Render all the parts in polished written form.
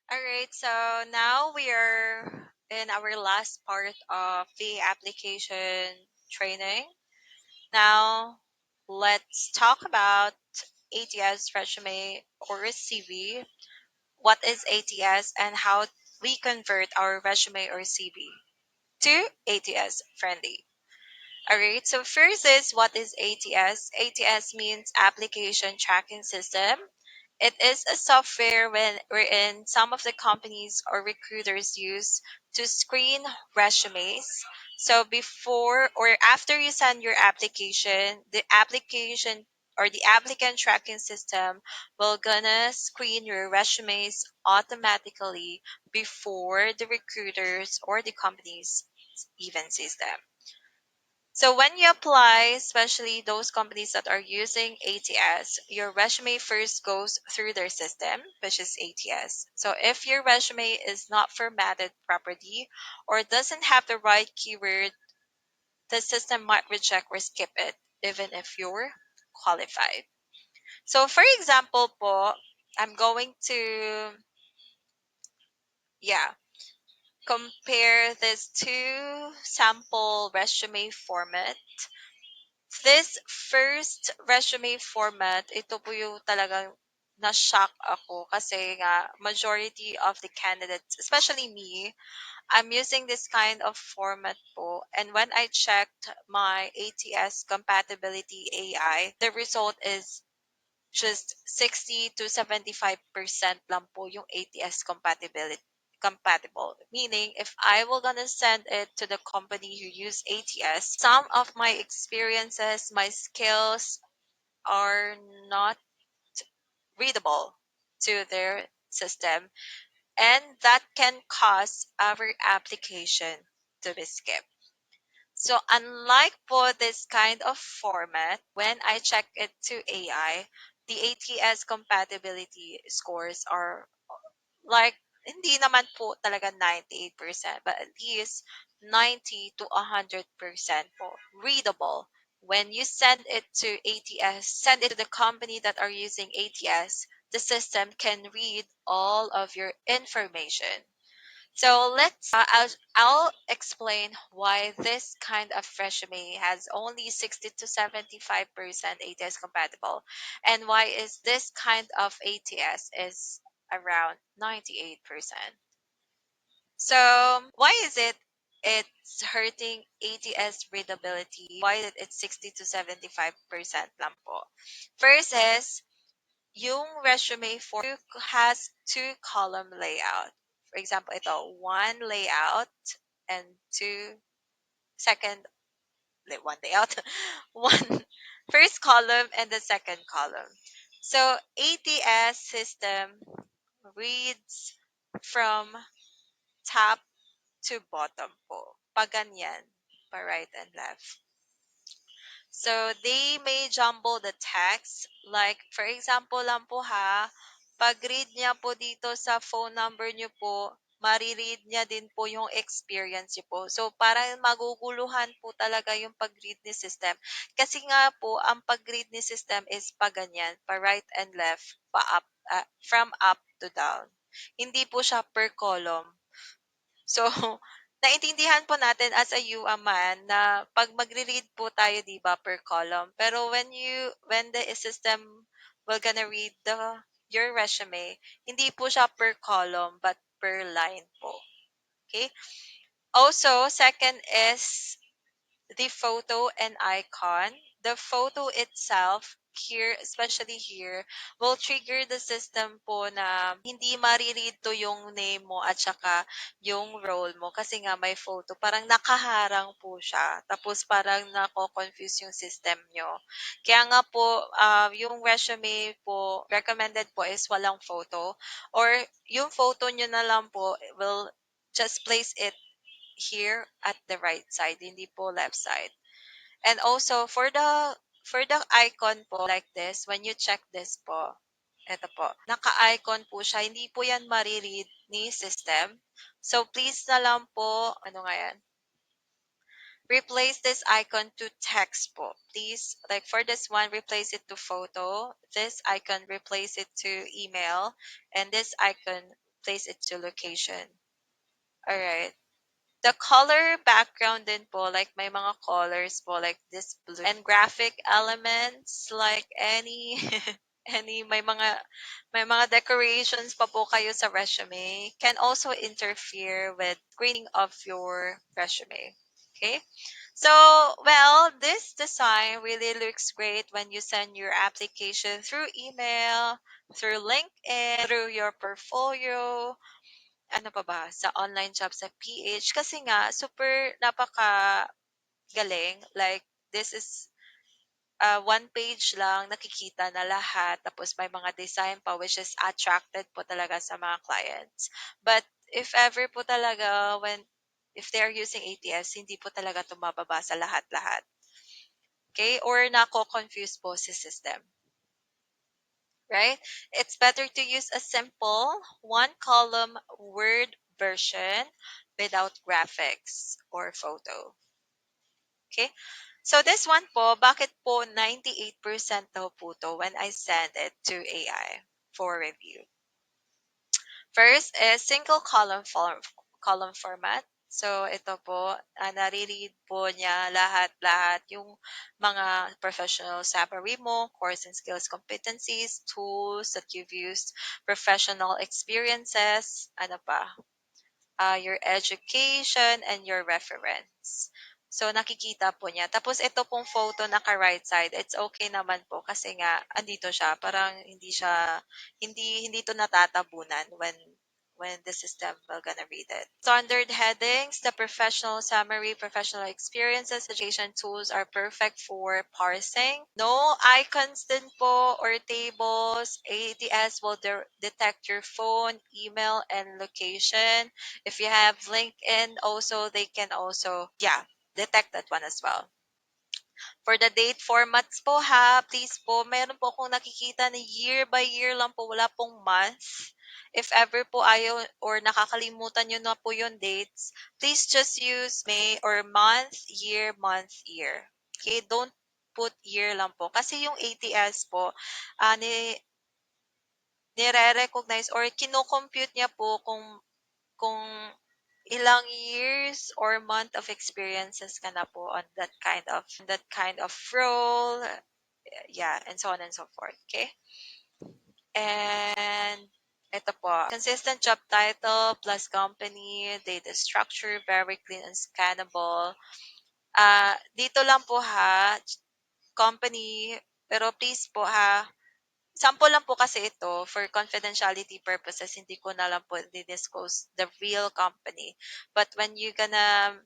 All right, so now we are in our last part of the application training. Now, let's talk about ATS resume or CV. What is ATS and how we convert our resume or CV to ATS friendly. All right, so first is what is ATS? ATS means application tracking system. It is a software wherein some of the companies or recruiters use to screen resumes. So before or after you send your application, the application or the applicant tracking system will gonna screen your resumes automatically before the recruiters or the companies even sees them. So when you apply, especially those companies that are using ATS, your resume first goes through their system, which is ATS. So if your resume is not formatted properly or doesn't have the right keyword, the system might reject or skip it, even if you're qualified. So for example po, I'm going to, yeah, compare this to sample resume format. This first resume format, ito po yung talagang na-shock ako kasi nga majority of the candidates, especially me, I'm using this kind of format po. And when I checked my ATS compatibility AI, the result is just 60 to 75% lang po yung ATS compatible. Meaning, if I will gonna send it to the company who use ATS, some of my experiences, my skills are not readable to their system, and that can cause our application to be skipped. So unlike for this kind of format, when I check it to AI, the ATS compatibility scores are like hindi naman po talaga 98%, but at least 90 to 100% po readable. When you send it to ATS, send it to the company that are using ATS, the system can read all of your information. So I'll explain why this kind of resume has only 60 to 75% ATS compatible and why is this kind of ATS is around 98%. So why is it's hurting ATS readability? Why is it 60 to 75% lang po? First is yung resume form has two column layout. For example, ito, one layout and two second one layout, one first column and the second column. So ATS system reads from top to bottom po. Pa ganyan, pa right and left. So they may jumble the text. Like, for example lang po ha, pag-read niya po dito sa phone number niyo po, mariread niya din po yung experience niyo po. So, parang maguguluhan po talaga yung pag-read ni system. Kasi nga po, ang pag-read ni system is pa ganyan, pa right and left, pa up, from up to down. Hindi po siya per column. So, naintindihan po natin as a UA man na 'pag magre-read po tayo 'di ba per column. Pero when the system will gonna read your resume, hindi po siya per column but per line po. Okay? Also, second is the photo and icon. The photo itself here, especially here, will trigger the system po na hindi mariread to yung name mo at saka yung role mo kasi nga may photo. Parang nakaharang po siya. Tapos parang nako-confuse yung system nyo. Kaya nga po, yung resume po, recommended po is walang photo. Or yung photo nyo na lang po will just place it here at the right side, hindi po left side. And also for the icon po like this, when you check this po, eto po, naka-icon po siya, hindi po yan mariread ni system. So please na lang po, ano nga yan, replace this icon to text po. Please, like for this one, replace it to photo. This icon, replace it to email. And this icon, place it to location. All right. The color background din po, like may mga colors po like this blue and graphic elements like any any may mga decorations pa po kayo sa resume can also interfere with screening of your resume. Okay? So, well, this design really looks great when you send your application through email, through LinkedIn, through your portfolio, ano pa ba, sa online job sa PH kasi nga super napaka galing. Like this is one page lang nakikita na lahat tapos may mga design pa which is attracted po talaga sa mga clients. But if ever po talaga if they are using ATS, hindi po talaga tumababa sa lahat-lahat. Okay? Or nako-confuse po si system. Right? It's better to use a simple one column Word version without graphics or photo. Okay? So this one po, bakit po 98% daw po to when I send it to AI for review? First is single column format. So ito po, nare-read po niya lahat-lahat yung mga professional summary mo, course and skills competencies, tools that you've used, professional experiences, ano pa, your education, and your reference. So, nakikita po niya. Tapos, ito pong photo naka-right side, it's okay naman po kasi nga, andito siya. Parang hindi to natatabunan when the system will gonna read it. Standard headings, the professional summary, professional experiences, education tools are perfect for parsing. No icons din po or tables. ATS will detect your phone, email, and location. If you have LinkedIn also, they can also, yeah, detect that one as well. For the date formats po ha, please po, meron po akong nakikita na year by year lang po, wala pong month. If ever po ayaw or nakakalimutan nyo na po yung dates, please just use May or month, year. Okay, don't put year lang po. Kasi yung ATS po, nire-recognize or kino-compute niya po kung ilang years or month of experiences ka na po on that kind of role, yeah, and so on and so forth. Okay? And ito po, consistent job title plus company, data structure, very clean and scannable. Dito lang po ha, company, pero please po ha, sample lang po kasi ito for confidentiality purposes, hindi ko na lang po di-disclose the real company. But when you gonna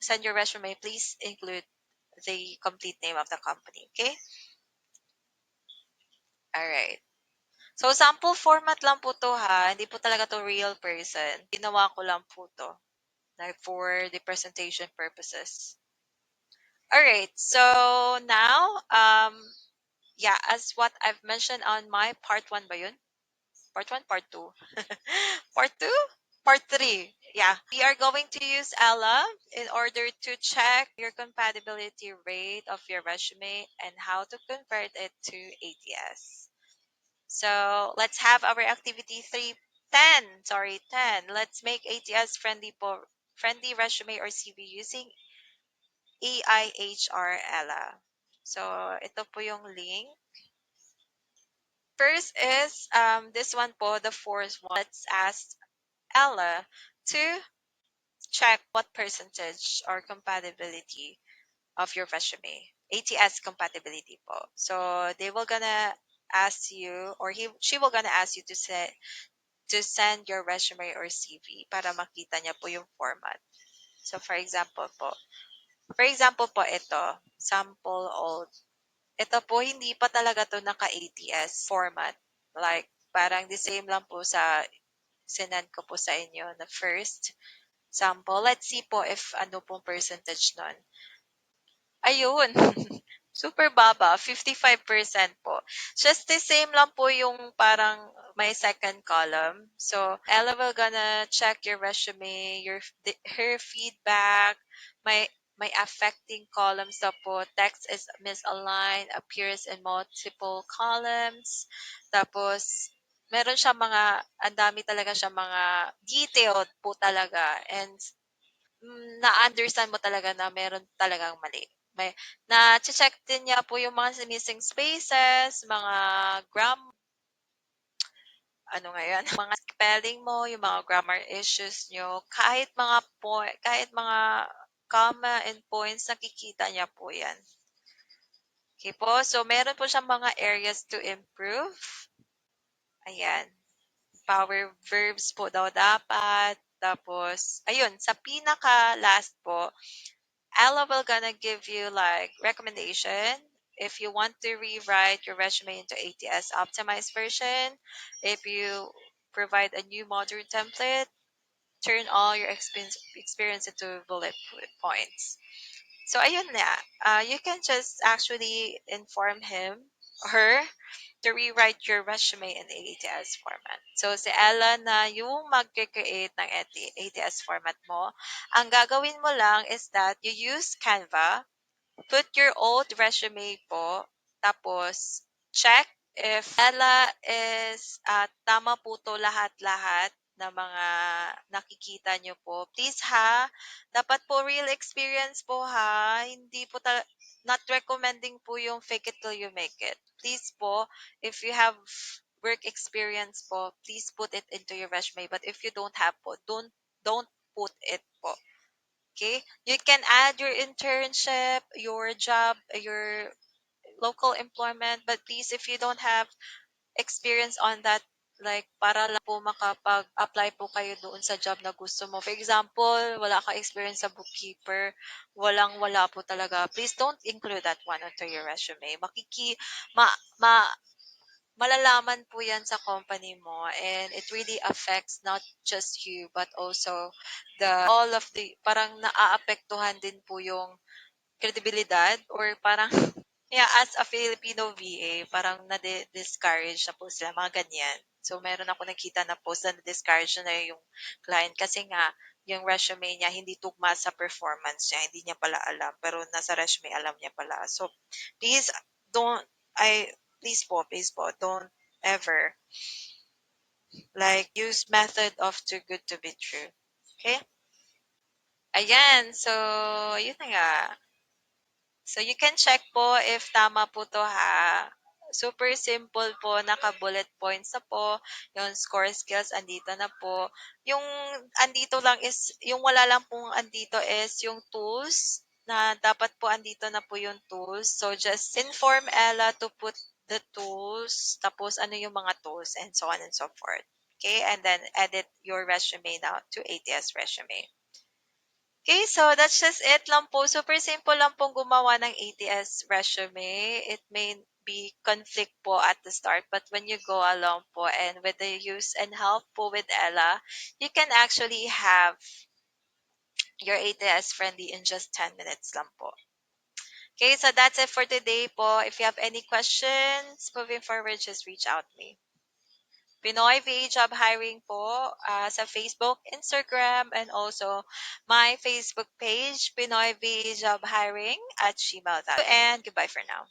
send your resume, please include the complete name of the company. Okay? All right. So, sample format lang po to ha. Hindi po talaga to real person. Ginawa ko lang po to like for the presentation purposes. All right. So, now, yeah, as what I've mentioned on my part 1 ba yun? Part 1, part 2. Part 2? Part 3. Yeah. We are going to use Ella in order to check your compatibility rate of your resume and how to convert it to ATS. So let's have our activity 10. Sorry, 10. Let's make ATS friendly resume or CV using AIHR Ella. So ito po yung link. First is this one po, the fourth one. Let's ask Ella to check what percentage or compatibility of your resume. ATS compatibility po. So they will gonna ask you or she will gonna ask you to send your resume or CV para makita niya po yung format. So for example po ito, sample old. Ito po hindi pa talaga to naka ATS format. Like parang the same lang po sa sinend ko po sa inyo na first sample. Let's see po if ano pong percentage nun. Ayun. Super baba, 55% po. Just the same lang po yung parang may second column. So, Ella will gonna check your resume, her feedback, may affecting columns na po. Text is misaligned, appears in multiple columns. Tapos, meron siya mga ang dami talaga siya mga detailed po talaga and na-understand mo talaga na meron talagang mali. Na-check din niya po yung mga missing spaces, mga gram ano nga yan, mga spelling mo, yung mga grammar issues nyo, kahit mga comma and points, nakikita niya po yan. Okay po, so meron po siyang mga areas to improve. Ayan, power verbs po daw dapat. Tapos, ayun, sa pinaka last po, Ella will gonna give you like recommendation if you want to rewrite your resume into ATS optimized version, if you provide a new modern template, turn all your experience into bullet points. So ayun na, you can just actually inform him or her to rewrite your resume in ATS format. So si Ella na yung mag-create ng ATS format mo, ang gagawin mo lang is that you use Canva. Put your old resume po, tapos check if Ella is tama po to lahat-lahat na mga nakikita nyo po. Please ha, dapat po real experience po ha. Hindi po not recommending po yung fake it till you make it. Please po, if you have work experience po, please put it into your resume. But if you don't have po, don't put it po. Okay? You can add your internship, your job, your local employment, but please, if you don't have experience on that, like, para lang po makapag-apply po kayo doon sa job na gusto mo. For example, wala ka experience sa bookkeeper, walang-wala po talaga. Please don't include that one onto your resume. Ma, ma, malalaman po yan sa company mo and it really affects not just you but also all of the parang naaapektuhan din po yung kredibilidad or parang yeah, as a Filipino VA, parang na-discourage na po sila, mga ganyan. So, meron ako nakita na post na na-discourage na yung client kasi nga, yung resume niya hindi tugma sa performance niya, hindi niya pala alam, pero nasa resume alam niya pala. So, please, don't, I, please po, don't ever, like, use method of too good to be true. Okay? Ayan, so, yun na nga. So, you can check po if tama po to ha. Super simple po, naka-bullet points na po. Yung score skills, andito na po. Yung andito lang is, yung wala lang pong andito is yung tools na dapat po andito na po yung tools. So, just inform Ella to put the tools, tapos ano yung mga tools, and so on and so forth. Okay, and then edit your resume now to ATS resume. Okay, so that's just it lang po. Super simple lang pong gumawa ng ATS resume. It may be conflict po at the start, but when you go along po and with the use and help po with Ella, you can actually have your ATS friendly in just 10 minutes lang po. Okay, so that's it for today po. If you have any questions moving forward, just reach out to me. Pinoy VA Job Hiring po sa Facebook, Instagram, and also my Facebook page, Pinoy VA Job Hiring at gmail.com. And goodbye for now.